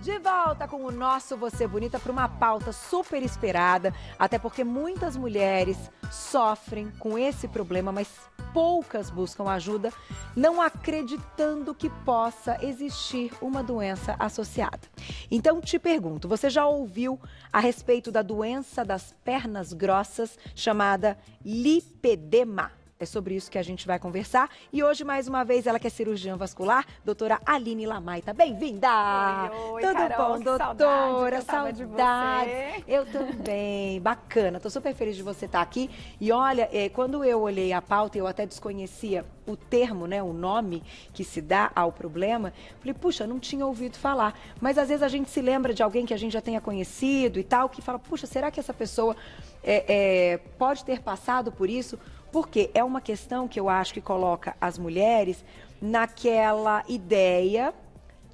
De volta com o nosso Você Bonita para uma pauta super esperada, até porque muitas mulheres sofrem com esse problema, mas poucas buscam ajuda, não acreditando que possa existir uma doença associada. Então te pergunto, você já ouviu a respeito da doença das pernas grossas chamada lipedema? É sobre isso que a gente vai conversar. E hoje, mais uma vez, ela que é cirurgiã vascular, doutora Aline Lamaita. Bem-vinda! Oi, Tudo Carol, bom, doutora? Saudade de você. Eu também. Bacana. Tô super feliz de você estar aqui. E olha, quando eu olhei a pauta, eu até desconhecia o termo, né, o nome que se dá ao problema. Falei, puxa, não tinha ouvido falar. Mas às vezes a gente se lembra de alguém que a gente já tenha conhecido e tal, que fala, puxa, será que essa pessoa pode ter passado por isso? Porque é uma questão que eu acho que coloca as mulheres naquela ideia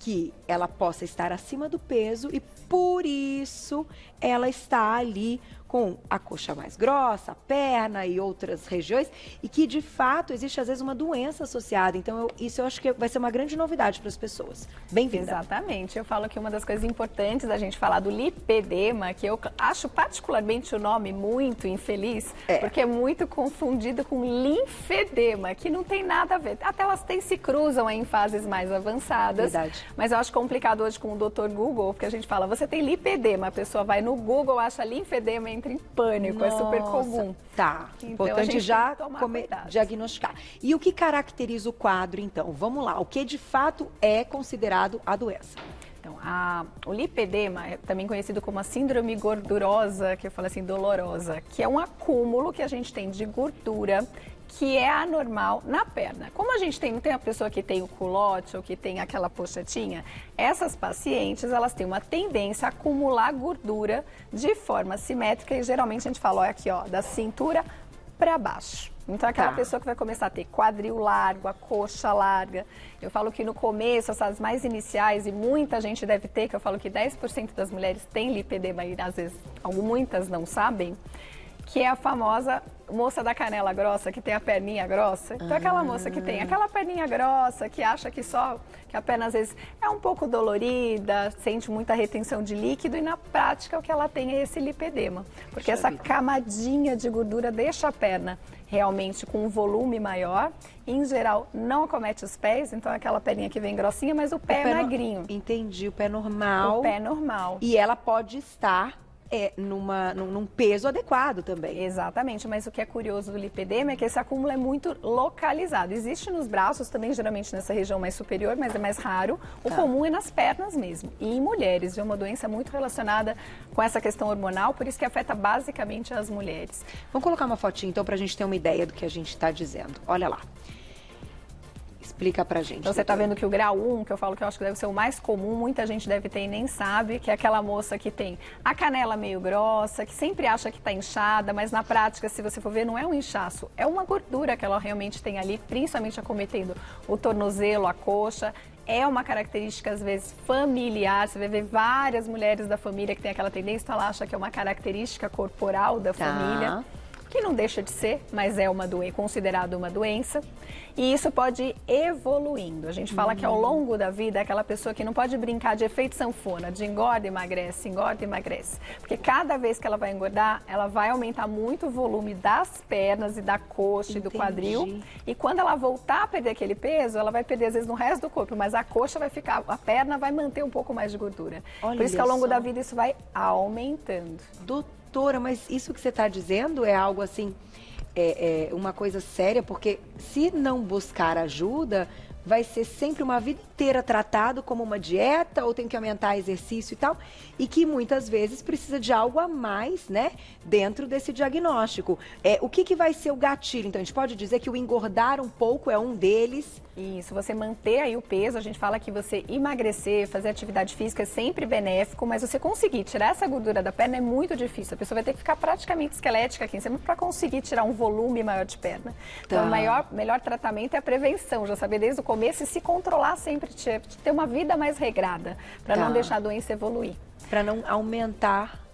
que ela possa estar acima do peso e por isso ela está ali com a coxa mais grossa, a perna e outras regiões, e que de fato existe às vezes uma doença associada. Então isso eu acho que vai ser uma grande novidade para as pessoas. Bem-vinda. Exatamente. Eu falo que uma das coisas importantes da gente falar do lipedema, que eu acho particularmente o nome muito infeliz, porque é muito confundido com linfedema, que não tem nada a ver. Até elas se cruzam em fases mais avançadas. Verdade. Mas eu acho complicado hoje com o Dr. Google, porque a gente fala, você tem lipedema, a pessoa vai no Google, acha linfedema, entra em pânico. Nossa, é super comum. Tá, então, importante já cuidado. diagnosticar. E o que caracteriza o quadro, então? Vamos lá, o que de fato é considerado a doença? Então, o lipedema é também conhecido como a síndrome gordurosa, que eu falo assim, dolorosa, que é um acúmulo que a gente tem de gordura que é anormal na perna. Como a gente não tem a pessoa que tem o culote ou que tem aquela pochetinha, essas pacientes, elas têm uma tendência a acumular gordura de forma simétrica e geralmente a gente fala, olha aqui, ó, da cintura para baixo. Então, aquela pessoa que vai começar a ter quadril largo, a coxa larga. Eu falo que no começo, essas mais iniciais, e muita gente deve ter, que eu falo que 10% das mulheres têm lipedema e às vezes muitas não sabem, que é a famosa moça da canela grossa, que tem a perninha grossa. Então, aquela moça que tem aquela perninha grossa, que acha que a perna às vezes é um pouco dolorida, sente muita retenção de líquido e na prática o que ela tem é esse lipedema. Porque essa camadinha de gordura deixa a perna realmente com um volume maior. Em geral, não acomete os pés, então é aquela perninha que vem grossinha, mas o pé é magrinho. Entendi, o pé normal. O pé normal. E ela pode estar num peso adequado também. Exatamente, mas o que é curioso do lipedema é que esse acúmulo é muito localizado. Existe nos braços também, geralmente nessa região mais superior, mas é mais raro. O comum é nas pernas mesmo. E em mulheres, é uma doença muito relacionada com essa questão hormonal, por isso que afeta basicamente as mulheres. Vamos colocar uma fotinha então pra gente ter uma ideia do que a gente está dizendo. Olha lá. Explica pra gente. Então, você tá vendo que o grau 1, que eu falo que eu acho que deve ser o mais comum, muita gente deve ter e nem sabe, que é aquela moça que tem a canela meio grossa, que sempre acha que tá inchada, mas na prática, se você for ver, não é um inchaço, é uma gordura que ela realmente tem ali, principalmente acometendo o tornozelo, a coxa. É uma característica, às vezes, familiar. Você vai ver várias mulheres da família que tem aquela tendência, então ela acha que é uma característica corporal da família. Que não deixa de ser, mas é considerado uma doença. E isso pode ir evoluindo. A gente fala que ao longo da vida é aquela pessoa que não pode brincar de efeito sanfona, de engorda e emagrece, engorda e emagrece. Porque cada vez que ela vai engordar, ela vai aumentar muito o volume das pernas e da coxa e do quadril. E quando ela voltar a perder aquele peso, ela vai perder às vezes no resto do corpo, mas a coxa vai ficar, a perna vai manter um pouco mais de gordura. Por isso que ao longo da vida isso vai aumentando. Doutora, mas isso que você está dizendo é algo assim, uma coisa séria, porque se não buscar ajuda, vai ser sempre uma vida inteira tratado como uma dieta ou tem que aumentar exercício e tal, e que muitas vezes precisa de algo a mais, né, dentro desse diagnóstico. O que vai ser o gatilho? Então, a gente pode dizer que o engordar um pouco é um deles? Isso, você manter aí o peso, a gente fala que você emagrecer, fazer atividade física é sempre benéfico, mas você conseguir tirar essa gordura da perna é muito difícil. A pessoa vai ter que ficar praticamente esquelética aqui em cima para conseguir tirar um volume maior de perna. Então, o melhor tratamento é a prevenção, já saber desde o começo e se controlar sempre, ter uma vida mais regrada, para não deixar a doença evoluir. Para não aumentar.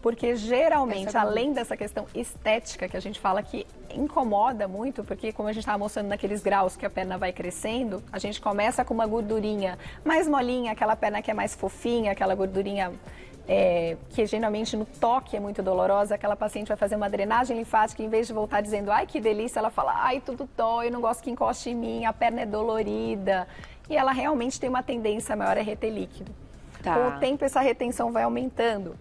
Porque geralmente, além dessa questão estética que a gente fala que incomoda muito, porque como a gente estava mostrando naqueles graus que a perna vai crescendo, a gente começa com uma gordurinha mais molinha, aquela perna que é mais fofinha, aquela gordurinha que geralmente no toque é muito dolorosa. Aquela paciente vai fazer uma drenagem linfática, em vez de voltar dizendo, ai que delícia, ela fala, ai tudo dói, eu não gosto que encoste em mim, a perna é dolorida. E ela realmente tem uma tendência maior a reter líquido. Tá. Com o tempo, essa retenção vai aumentando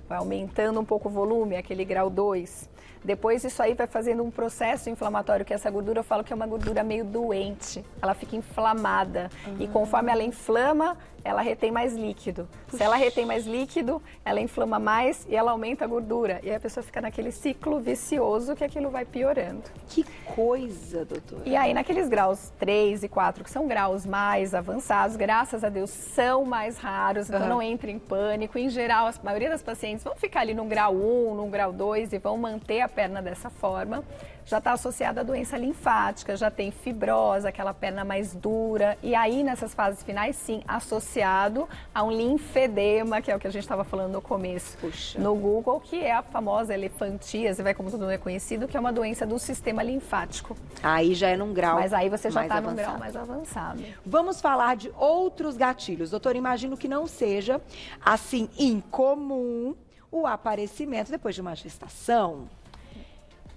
um pouco o volume, aquele grau 2. Depois, isso aí vai fazendo um processo inflamatório, que essa gordura, eu falo que é uma gordura meio doente. Ela fica inflamada. E conforme ela inflama, ela retém mais líquido. Puxa. Se ela retém mais líquido, ela inflama mais e ela aumenta a gordura. E aí a pessoa fica naquele ciclo vicioso que aquilo vai piorando. Que coisa, doutora. E aí, naqueles graus 3 e 4, que são graus mais avançados, graças a Deus, são mais raros, então não entre em pânico. Em geral, a maioria das pacientes vão ficar ali no grau 1, no grau 2 e vão manter a perna dessa forma. Já está associada a doença linfática, já tem fibrose, aquela perna mais dura. E aí, nessas fases finais, sim, associado a um linfedema, que é o que a gente estava falando no começo. Puxa. No Google, que é a famosa elefantíase, vai como todo mundo é conhecido, que é uma doença do sistema linfático. Aí já é num grau mais avançado. Mas aí você já está num grau mais avançado. Vamos falar de outros gatilhos. Doutora, imagino que não seja, assim, incomum o aparecimento depois de uma gestação.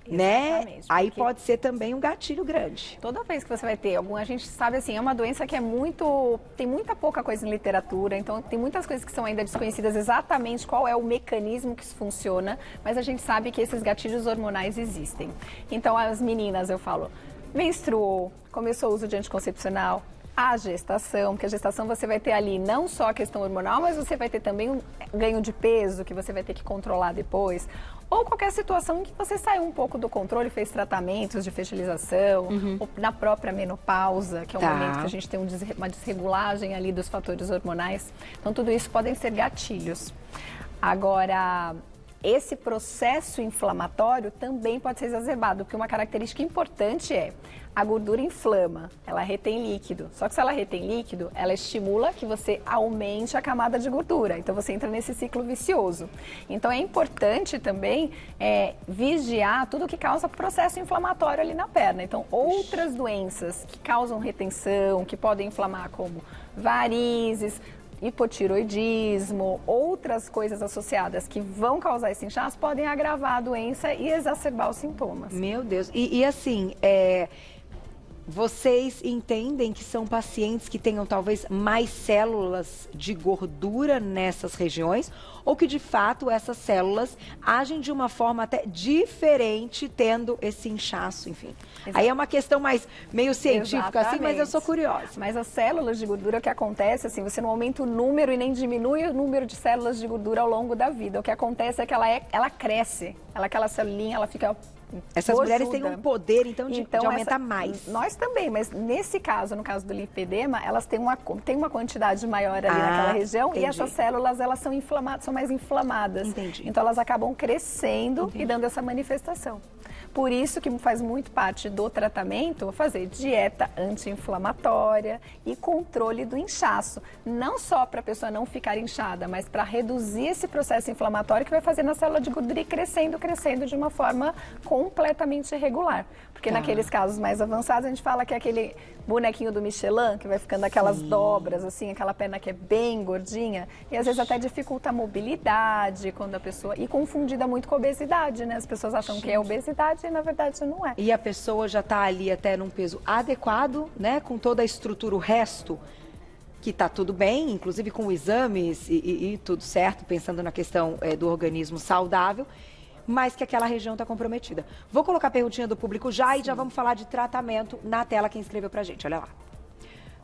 Né? Aí pode ser também um gatilho grande. Toda vez que você vai ter algum, a gente sabe assim, é uma doença que tem muita pouca coisa em literatura, então tem muitas coisas que são ainda desconhecidas exatamente qual é o mecanismo que isso funciona, mas a gente sabe que esses gatilhos hormonais existem. Então as meninas, eu falo, menstruou, começou o uso de anticoncepcional, a gestação, porque a gestação você vai ter ali não só a questão hormonal, mas você vai ter também um ganho de peso que você vai ter que controlar depois. Ou qualquer situação em que você saiu um pouco do controle, fez tratamentos de fertilização, ou na própria menopausa, que é um momento que a gente tem uma desregulagem ali dos fatores hormonais. Então, tudo isso podem ser gatilhos. Agora, esse processo inflamatório também pode ser exacerbado, porque uma característica importante é a gordura inflama, ela retém líquido. Só que se ela retém líquido, ela estimula que você aumente a camada de gordura. Então você entra nesse ciclo vicioso. Então é importante também vigiar tudo que causa processo inflamatório ali na perna. Então outras doenças que causam retenção, que podem inflamar, como varizes, hipotiroidismo, outras coisas associadas que vão causar esse inchaço, podem agravar a doença e exacerbar os sintomas. Meu Deus. E assim, vocês entendem que são pacientes que tenham talvez mais células de gordura nessas regiões, ou que de fato essas células agem de uma forma até diferente, tendo esse inchaço, enfim. Exato. Aí é uma questão meio científica assim, mas eu sou curiosa. Mas as células de gordura, o que acontece assim, você não aumenta o número e nem diminui o número de células de gordura ao longo da vida. O que acontece é que ela cresce, aquela celulinha, ela fica... Essas mulheres têm um poder, então, de aumentar mais. Nós também, mas nesse caso, no caso do lipedema, elas têm uma quantidade maior ali naquela região. Entendi. E essas células, elas são mais inflamadas. Entendi. Então, elas acabam crescendo e dando essa manifestação. Por isso que faz muito parte do tratamento fazer dieta anti-inflamatória e controle do inchaço. Não só para a pessoa não ficar inchada, mas para reduzir esse processo inflamatório que vai fazer na célula de gordura ir crescendo de uma forma completamente irregular. Porque naqueles casos mais avançados, a gente fala que é aquele bonequinho do Michelin, que vai ficando aquelas dobras, assim, aquela perna que é bem gordinha, e às vezes até dificulta a mobilidade quando a pessoa... E confundida muito com obesidade, né? As pessoas acham que é obesidade e na verdade não é. E a pessoa já está ali até num peso adequado, né? Com toda a estrutura, o resto, que está tudo bem, inclusive com exames e tudo certo, pensando na questão do organismo saudável, mas que aquela região está comprometida. Vou colocar a perguntinha do público já e já vamos falar de tratamento na tela quem escreveu pra gente, olha lá.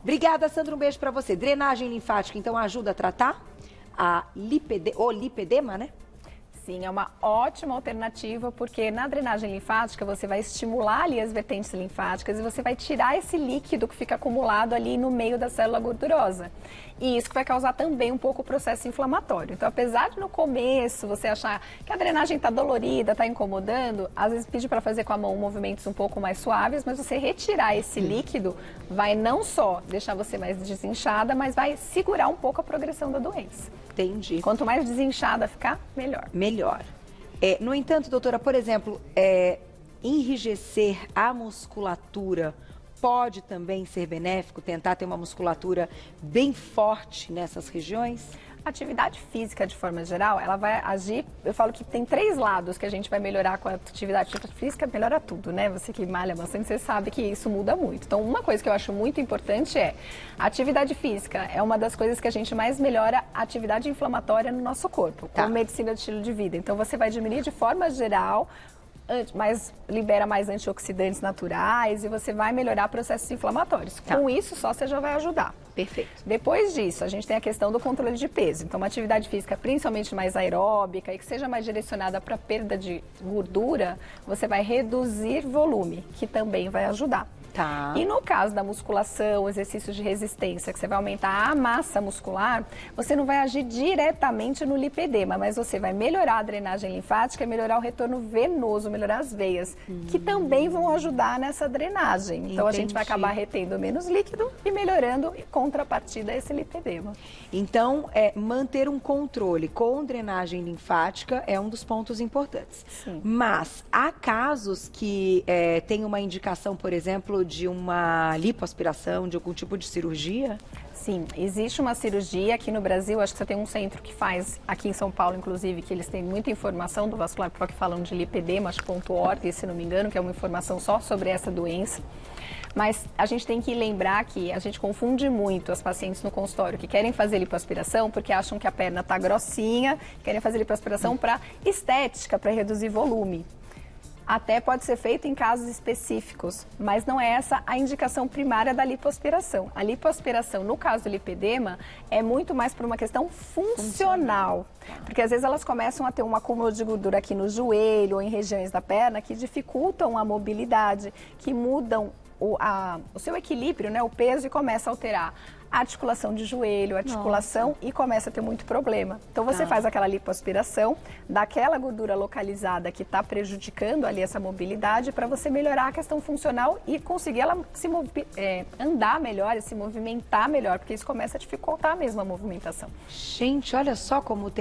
Obrigada, Sandra, um beijo pra você. Drenagem linfática, então, ajuda a tratar o lipedema, né? Sim, é uma ótima alternativa, porque na drenagem linfática você vai estimular ali as vertentes linfáticas e você vai tirar esse líquido que fica acumulado ali no meio da célula gordurosa. E isso que vai causar também um pouco o processo inflamatório. Então, apesar de no começo você achar que a drenagem está dolorida, está incomodando, às vezes pede para fazer com a mão movimentos um pouco mais suaves, mas você retirar esse líquido vai não só deixar você mais desinchada, mas vai segurar um pouco a progressão da doença. Entendi. Quanto mais desinchada ficar, melhor. Melhor. No entanto, doutora, por exemplo, enrijecer a musculatura pode também ser benéfico? Tentar ter uma musculatura bem forte nessas regiões? Atividade física, de forma geral, ela vai agir, eu falo que tem 3 lados que a gente vai melhorar com a atividade física, melhora tudo, né? Você que malha bastante, você sabe que isso muda muito. Então, uma coisa que eu acho muito importante é, a atividade física é uma das coisas que a gente mais melhora a atividade inflamatória no nosso corpo, com medicina de estilo de vida. Então, você vai diminuir de forma geral, libera mais antioxidantes naturais e você vai melhorar processos inflamatórios. Com isso, só você já vai ajudar. Perfeito. Depois disso, a gente tem a questão do controle de peso. Então, uma atividade física principalmente mais aeróbica e que seja mais direcionada para perda de gordura, você vai reduzir volume, que também vai ajudar. Tá. E no caso da musculação, exercícios de resistência, que você vai aumentar a massa muscular, você não vai agir diretamente no lipedema, mas você vai melhorar a drenagem linfática, melhorar o retorno venoso, melhorar as veias, que também vão ajudar nessa drenagem. Então, a gente vai acabar retendo menos líquido e melhorando em contrapartida esse lipedema. Então, manter um controle com drenagem linfática é um dos pontos importantes. Sim. Mas há casos que tem uma indicação, por exemplo, de uma lipoaspiração, de algum tipo de cirurgia? Sim, existe uma cirurgia aqui no Brasil, acho que você tem um centro que faz, aqui em São Paulo, inclusive, que eles têm muita informação do vascular, porque falam de lipedema, acho.org, se não me engano, que é uma informação só sobre essa doença. Mas a gente tem que lembrar que a gente confunde muito as pacientes no consultório que querem fazer lipoaspiração porque acham que a perna está grossinha, querem fazer lipoaspiração para estética, para reduzir volume. Até pode ser feito em casos específicos, mas não é essa a indicação primária da lipoaspiração. A lipoaspiração, no caso do lipedema, é muito mais por uma questão funcional. Porque às vezes elas começam a ter um acúmulo de gordura aqui no joelho ou em regiões da perna que dificultam a mobilidade, que mudam o seu equilíbrio, né, o peso, e começa a alterar a articulação de joelho, a articulação, e começa a ter muito problema. Então você faz aquela lipoaspiração daquela gordura localizada que está prejudicando ali essa mobilidade para você melhorar a questão funcional e conseguir ela andar melhor e se movimentar melhor, porque isso começa a dificultar mesmo a movimentação. Gente, olha só como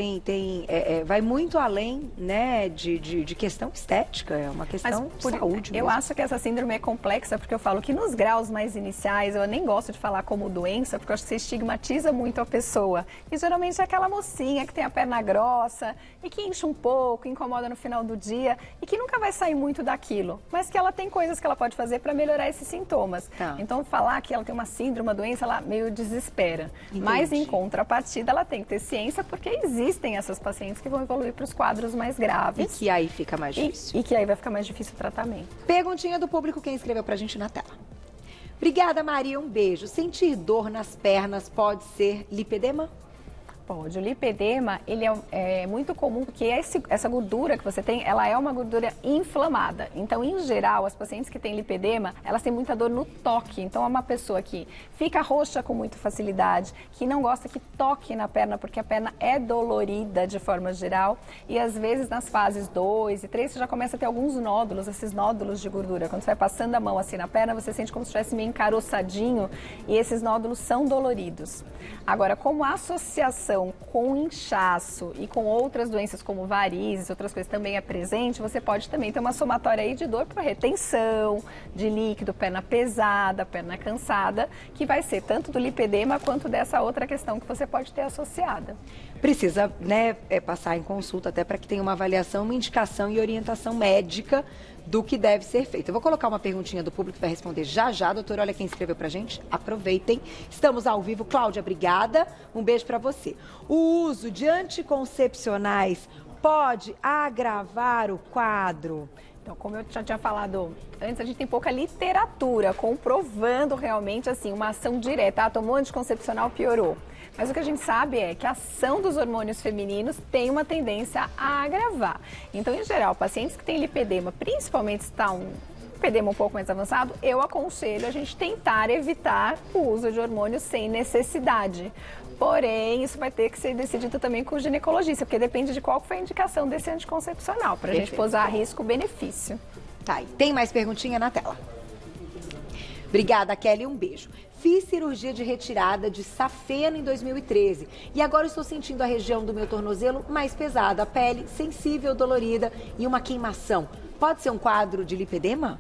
vai muito além, né, de questão estética, é uma questão de saúde Eu mesmo. acho que essa síndrome é complexa, porque eu falo que nos graus mais iniciais, eu nem gosto de falar como doença, porque eu acho que você estigmatiza muito a pessoa. E geralmente é aquela mocinha que tem a perna grossa e que incha um pouco, incomoda no final do dia e que nunca vai sair muito daquilo, mas que ela tem coisas que ela pode fazer para melhorar esses sintomas. Então, falar que ela tem uma síndrome, uma doença, ela meio desespera. Entendi. Mas, em contrapartida, ela tem que ter ciência, porque existem essas pacientes que vão evoluir para os quadros mais graves. E que aí fica mais difícil. E que aí vai ficar mais difícil o tratamento. Perguntinha do público, quem escreveu pra gente na tela. Obrigada, Maria, um beijo. Sentir dor nas pernas pode ser lipedema? Pode. O lipedema, ele é muito comum porque essa gordura que você tem, ela é uma gordura inflamada. Então, em geral, as pacientes que têm lipedema, elas têm muita dor no toque. Então, é uma pessoa que fica roxa com muita facilidade, que não gosta que toque na perna, porque a perna é dolorida de forma geral. E, às vezes, nas fases 2 e 3, você já começa a ter alguns nódulos, esses nódulos de gordura. Quando você vai passando a mão assim na perna, você sente como se estivesse meio encaroçadinho e esses nódulos são doloridos. Agora, como a associação com inchaço e com outras doenças como varizes, outras coisas também é presente, você pode também ter uma somatória aí de dor por retenção, de líquido, perna pesada, perna cansada, que vai ser tanto do lipedema quanto dessa outra questão que você pode ter associada. Precisa, né, passar em consulta até para que tenha uma avaliação, uma indicação e orientação médica do que deve ser feito. Eu vou colocar uma perguntinha do público que vai responder já já. Doutora, olha quem escreveu pra gente. Aproveitem. Estamos ao vivo. Cláudia, obrigada. Um beijo pra você. O uso de anticoncepcionais pode agravar o quadro? Então, como eu já tinha falado antes, a gente tem pouca literatura comprovando realmente assim uma ação direta. Tomou anticoncepcional, piorou. Mas o que a gente sabe é que a ação dos hormônios femininos tem uma tendência a agravar. Então, em geral, pacientes que têm lipedema, principalmente se está um lipedema um pouco mais avançado, eu aconselho a gente tentar evitar o uso de hormônios sem necessidade. Porém, isso vai ter que ser decidido também com o ginecologista, porque depende de qual foi a indicação desse anticoncepcional, para a gente posar risco-benefício. Tá, e tem mais perguntinha na tela. Obrigada, Kelly, um beijo. Fiz cirurgia de retirada de safena em 2013 e agora estou sentindo a região do meu tornozelo mais pesada, a pele sensível, dolorida e uma queimação. Pode ser um quadro de lipedema?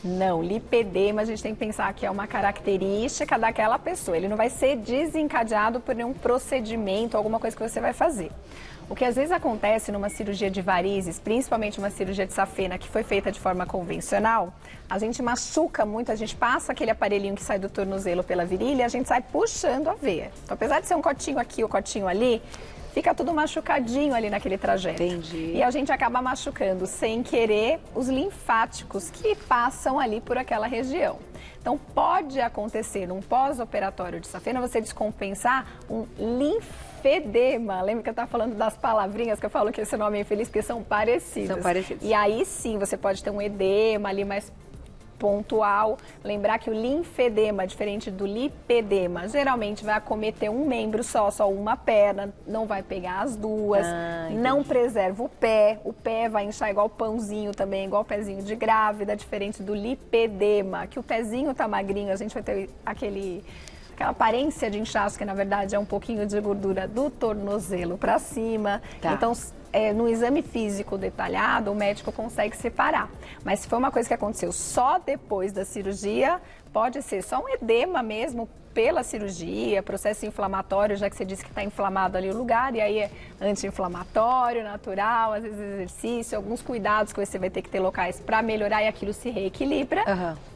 Não, lipedema a gente tem que pensar que é uma característica daquela pessoa. Ele não vai ser desencadeado por nenhum procedimento, alguma coisa que você vai fazer. O que às vezes acontece numa cirurgia de varizes, principalmente uma cirurgia de safena que foi feita de forma convencional, a gente machuca muito, a gente passa aquele aparelhinho que sai do tornozelo pela virilha e a gente sai puxando a veia. Então, apesar de ser um cotinho aqui ou cotinho ali, fica tudo machucadinho ali naquele trajeto. Entendi. E a gente acaba machucando sem querer os linfáticos que passam ali por aquela região. Então, pode acontecer num pós-operatório de safena você descompensar um linfedema. Lembra que eu estava falando das palavrinhas que eu falo que esse nome é infeliz porque são parecidas. São parecidos. E aí sim, você pode ter um edema ali mais pontual. Lembrar que o linfedema, diferente do lipedema, geralmente vai acometer um membro só uma perna, não vai pegar as duas, não preserva o pé vai inchar igual pãozinho também, igual pezinho de grávida, diferente do lipedema, que o pezinho tá magrinho, a gente vai ter aquela aparência de inchaço, que na verdade é um pouquinho de gordura do tornozelo para cima. Tá. Então, no exame físico detalhado, o médico consegue separar. Mas se for uma coisa que aconteceu só depois da cirurgia, pode ser só um edema mesmo pela cirurgia, processo inflamatório, já que você disse que está inflamado ali o lugar, e aí é anti-inflamatório, natural, às vezes exercício, alguns cuidados que você vai ter que ter locais para melhorar e aquilo se reequilibra,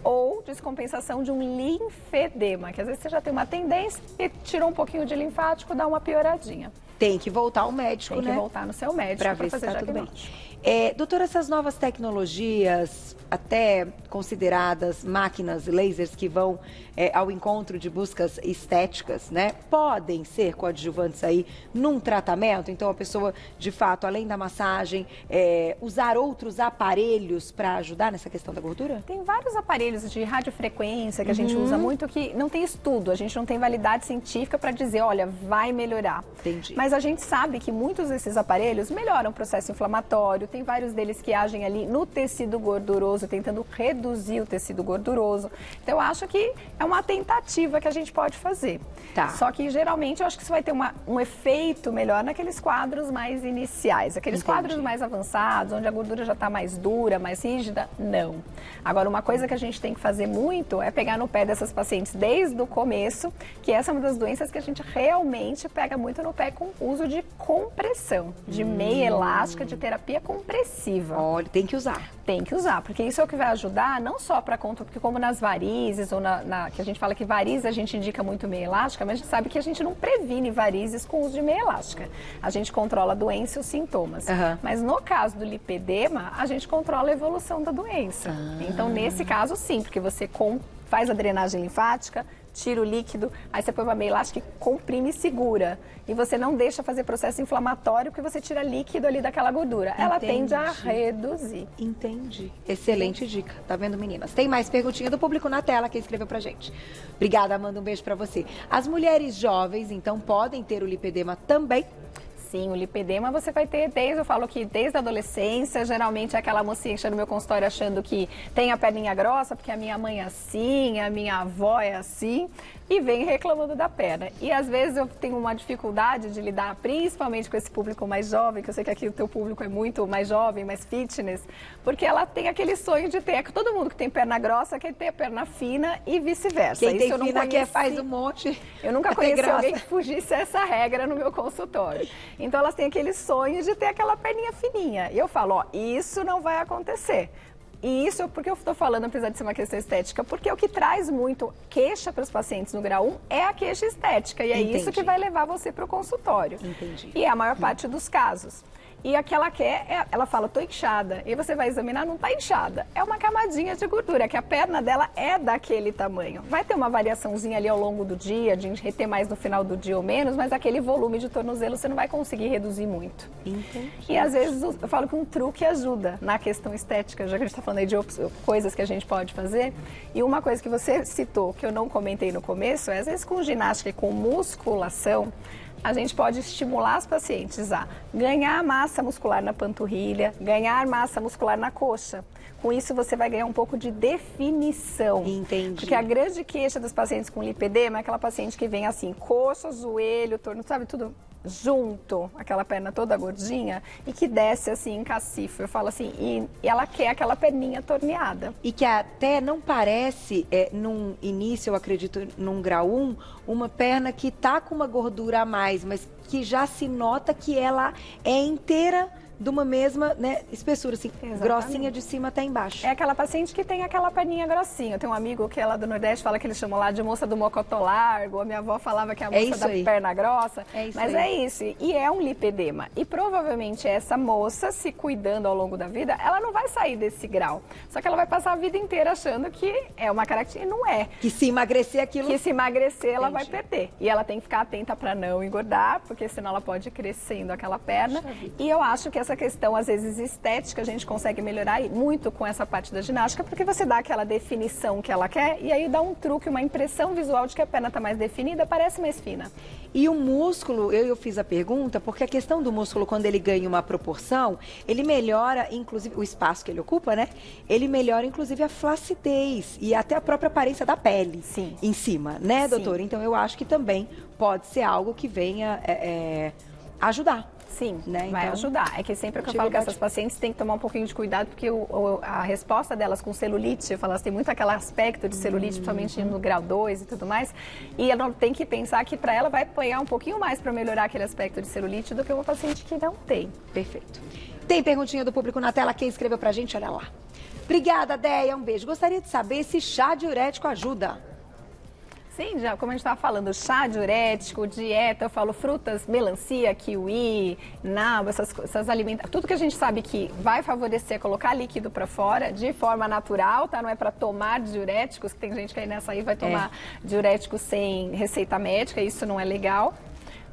ou descompensação de um linfedema, que às vezes você já tem uma tendência e tirou um pouquinho de linfático, dá uma pioradinha. Tem que voltar ao médico, né? Tem que voltar no seu médico para ver se está tudo bem. Doutora, essas novas tecnologias, até consideradas máquinas, lasers que vão ao encontro de buscas estéticas, né? Podem ser coadjuvantes aí num tratamento? Então, a pessoa, de fato, além da massagem, usar outros aparelhos para ajudar nessa questão da gordura? Tem vários aparelhos de radiofrequência que a gente usa muito que não tem estudo, a gente não tem validade científica para dizer, olha, vai melhorar. Entendi. Mas a gente sabe que muitos desses aparelhos melhoram o processo inflamatório, tem vários deles que agem ali no tecido gorduroso, tentando reduzir o tecido gorduroso. Então, eu acho que é uma tentativa que a gente pode fazer. Tá. Só que, geralmente, eu acho que isso vai ter um efeito melhor naqueles quadros mais iniciais. Aqueles quadros mais avançados, onde a gordura já está mais dura, mais rígida, não. Agora, uma coisa que a gente tem que fazer muito é pegar no pé dessas pacientes desde o começo, que essa é uma das doenças que a gente realmente pega muito no pé com uso de compressão, de meia elástica, de terapia compressiva. Olha, tem que usar. Tem que usar, porque isso é o que vai ajudar, não só para porque como nas varizes, ou que a gente fala que varizes a gente indica muito meia elástica, mas a gente sabe que a gente não previne varizes com uso de meia elástica. A gente controla a doença e os sintomas. Mas no caso do lipedema, a gente controla a evolução da doença. Então, nesse caso, sim, porque você faz a drenagem linfática, tira o líquido, aí você põe uma meia elástica e comprime e segura. E você não deixa fazer processo inflamatório porque você tira líquido ali daquela gordura. Ela tende a reduzir. Entendi. Excelente dica. Tá vendo, meninas? Tem mais perguntinha do público na tela que escreveu pra gente. Obrigada, Amanda. Um beijo pra você. As mulheres jovens, então, podem ter o lipedema também? Sim, o lipedema você vai ter eu falo que desde a adolescência, geralmente é aquela mocinha que chega no meu consultório achando que tem a perninha grossa, porque a minha mãe é assim, a minha avó é assim, e vem reclamando da perna. E às vezes eu tenho uma dificuldade de lidar, principalmente com esse público mais jovem, que eu sei que aqui o teu público é muito mais jovem, mais fitness, porque ela tem aquele sonho de ter, todo mundo que tem perna grossa quer ter a perna fina e vice-versa. Quem tem fina quer faz um monte. Eu nunca conheci alguém que fugisse essa regra no meu consultório. Então elas têm aquele sonho de ter aquela perninha fininha. E eu falo, ó, isso não vai acontecer. E isso, porque eu estou falando, apesar de ser uma questão estética, porque o que traz muito queixa para os pacientes no grau 1 é a queixa estética. E é isso que vai levar você para o consultório. Entendi. E é a maior parte dos casos. E a que ela quer, ela fala, tô inchada. E você vai examinar, não tá inchada. É uma camadinha de gordura, que a perna dela é daquele tamanho. Vai ter uma variaçãozinha ali ao longo do dia, de reter mais no final do dia ou menos, mas aquele volume de tornozelo você não vai conseguir reduzir muito. Entendi. E às vezes eu falo que um truque ajuda na questão estética, já que a gente tá falando aí de coisas que a gente pode fazer. E uma coisa que você citou, que eu não comentei no começo, é às vezes com ginástica e com musculação, A gente pode estimular as pacientes a ganhar massa muscular na panturrilha, ganhar massa muscular na coxa. Com isso, você vai ganhar um pouco de definição. Entendi. Porque a grande queixa dos pacientes com lipedema é aquela paciente que vem assim, coxa, joelho, torno, sabe, tudo junto, aquela perna toda gordinha, e que desce assim em cacifo. Eu falo assim, e ela quer aquela perninha torneada. E que até não parece, num início, eu acredito, num grau 1, uma perna que tá com uma gordura a mais, mas que já se nota que ela é inteira de uma mesma, né, espessura, assim, Exatamente. Grossinha de cima até embaixo. É aquela paciente que tem aquela perninha grossinha. Eu tenho um amigo que é lá do Nordeste, fala que ele chamou lá de moça do mocotó largo. A minha avó falava que é a moça da perna grossa. Mas é isso. E é um lipedema. E provavelmente essa moça, se cuidando ao longo da vida, ela não vai sair desse grau. Só que ela vai passar a vida inteira achando que é uma característica. E não é. Que se emagrecer aquilo... Que se emagrecer, ela vai perder. E ela tem que ficar atenta para não engordar, porque senão ela pode ir crescendo aquela perna. E eu acho que essa questão, às vezes, estética, a gente consegue melhorar muito com essa parte da ginástica, porque você dá aquela definição que ela quer e aí dá um truque, uma impressão visual de que a perna está mais definida, parece mais fina. E o músculo, eu fiz a pergunta, porque a questão do músculo, quando ele ganha uma proporção, ele melhora, inclusive, o espaço que ele ocupa, né? Ele melhora, inclusive, a flacidez e até a própria aparência da pele. Sim. Em cima, né, doutora? Sim. Então, eu acho que também pode ser algo que venha ajudar. Sim, né? vai Então, ajudar. É que sempre que eu falo que essas pacientes têm que tomar um pouquinho de cuidado, porque a resposta delas com celulite, eu falo, elas têm muito aquele aspecto de celulite, principalmente no grau 2 e tudo mais, e ela tem que pensar que para ela vai apanhar um pouquinho mais para melhorar aquele aspecto de celulite do que uma paciente que não tem. Perfeito. Tem perguntinha do público na tela, quem escreveu pra gente, olha lá. Obrigada, Deia, um beijo. Gostaria de saber se chá diurético ajuda. Sim, já, como a gente estava falando, chá diurético, dieta, eu falo frutas, melancia, kiwi, nabo, essas alimentações, tudo que a gente sabe que vai favorecer colocar líquido para fora de forma natural, tá? Não é para tomar diuréticos, que tem gente que aí nessa aí vai tomar diurético sem receita médica, isso não é legal.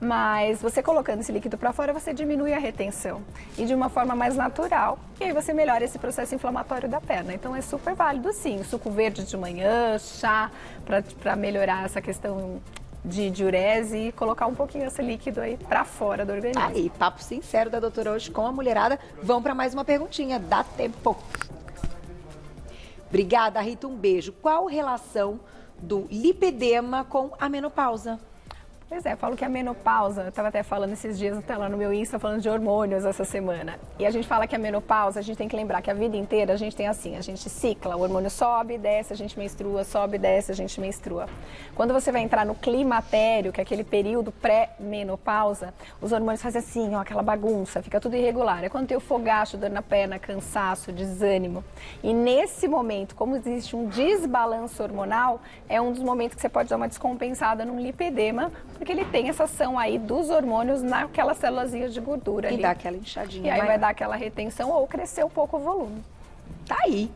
Mas você colocando esse líquido para fora, você diminui a retenção e de uma forma mais natural. E aí você melhora esse processo inflamatório da perna. Então é super válido sim, suco verde de manhã, chá para melhorar essa questão de diurese e colocar um pouquinho esse líquido aí para fora do organismo. Aí, papo sincero da doutora hoje com a mulherada. Vamos para mais uma perguntinha, dá tempo. Obrigada, Rita, um beijo. Qual relação do lipedema com a menopausa? Pois é, eu falo que a menopausa, eu estava até falando esses dias até lá no meu Insta, falando de hormônios essa semana. E a gente fala que a menopausa, a gente tem que lembrar que a vida inteira a gente tem assim, a gente cicla, o hormônio sobe, desce, a gente menstrua, sobe, desce, a gente menstrua. Quando você vai entrar no climatério, que é aquele período pré-menopausa, os hormônios fazem assim, ó, aquela bagunça, fica tudo irregular. É quando tem o fogacho, dor na perna, cansaço, desânimo. E nesse momento, como existe um desbalanço hormonal, é um dos momentos que você pode dar uma descompensada num lipedema, porque ele tem essa ação aí dos hormônios naquelas célulazinhas de gordura ali. E dá aquela inchadinha. E aí vai dar aquela retenção ou crescer um pouco o volume. Tá aí.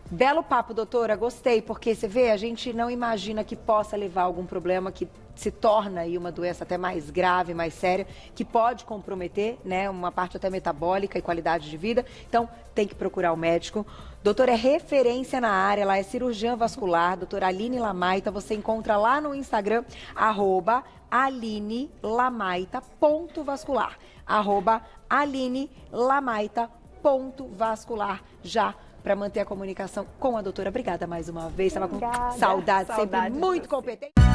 Belo papo, doutora. Gostei, porque você vê, a gente não imagina que possa levar a algum problema que se torna aí uma doença até mais grave, mais séria, que pode comprometer, né, uma parte até metabólica e qualidade de vida. Então, tem que procurar o médico. Doutora é referência na área, ela é cirurgiã vascular, doutora Aline Lamaita. Você encontra lá no Instagram, @AlineLamaita.vascular. @AlineLamaita.vascular. Já para manter a comunicação com a doutora. Obrigada mais uma vez. Estava com saudade, sempre muito competente.